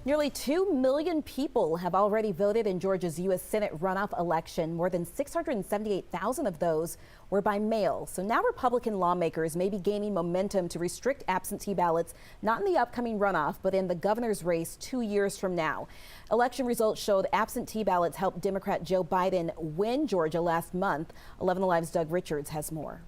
Nearly 2 million people have already voted in Georgia's U.S. Senate runoff election. More than 678,000 of those were by mail. So now Republican lawmakers may be gaining momentum to restrict absentee ballots, not in the upcoming runoff, but in the governor's race 2 years from now. Election results showed absentee ballots helped Democrat Joe Biden win Georgia last month. 11 Alive's Doug Richards has more.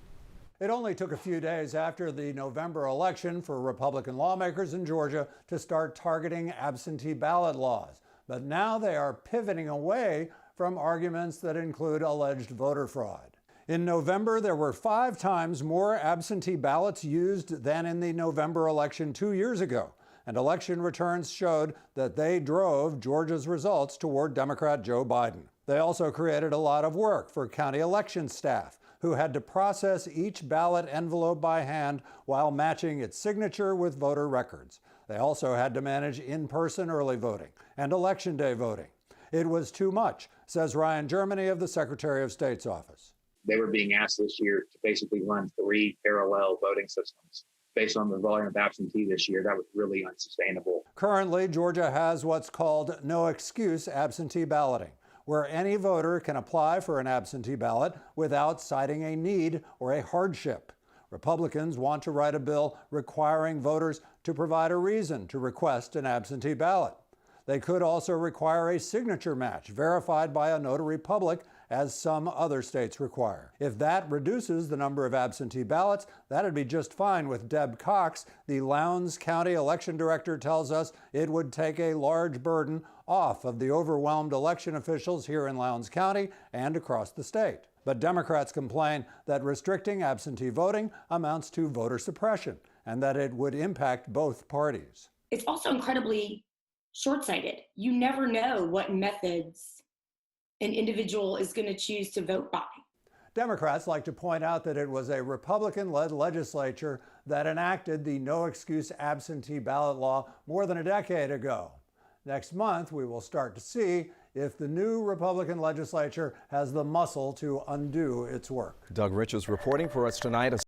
It only took a few days after the November election for Republican lawmakers in Georgia to start targeting absentee ballot laws. But now they are pivoting away from arguments that include alleged voter fraud. In November, there were 5 times more absentee ballots used than in the November election 2 years ago. And election returns showed that they drove Georgia's results toward Democrat Joe Biden. They also created a lot of work for county election staff, who had to process each ballot envelope by hand while matching its signature with voter records. They also had to manage in-person early voting and election day voting. It was too much, says Ryan Germany of the Secretary of State's office. They were being asked this year to basically run 3 parallel voting systems. Based on the volume of absentee this year, that was really unsustainable. Currently, Georgia has what's called no excuse absentee balloting, where any voter can apply for an absentee ballot without citing a need or a hardship. Republicans want to write a bill requiring voters to provide a reason to request an absentee ballot. They could also require a signature match verified by a notary public, as some other states require. If that reduces the number of absentee ballots, that'd be just fine with Deb Cox. The Lowndes County election director tells us it would take a large burden off of the overwhelmed election officials here in Lowndes County and across the state. But Democrats complain that restricting absentee voting amounts to voter suppression and that it would impact both parties. It's also incredibly short-sighted. You never know what methods an individual is going to choose to vote by. Democrats like to point out that it was a Republican-led legislature that enacted the no excuse absentee ballot law more than a decade ago. Next month, we will start to see if the new Republican legislature has the muscle to undo its work. Doug Richards reporting for us tonight.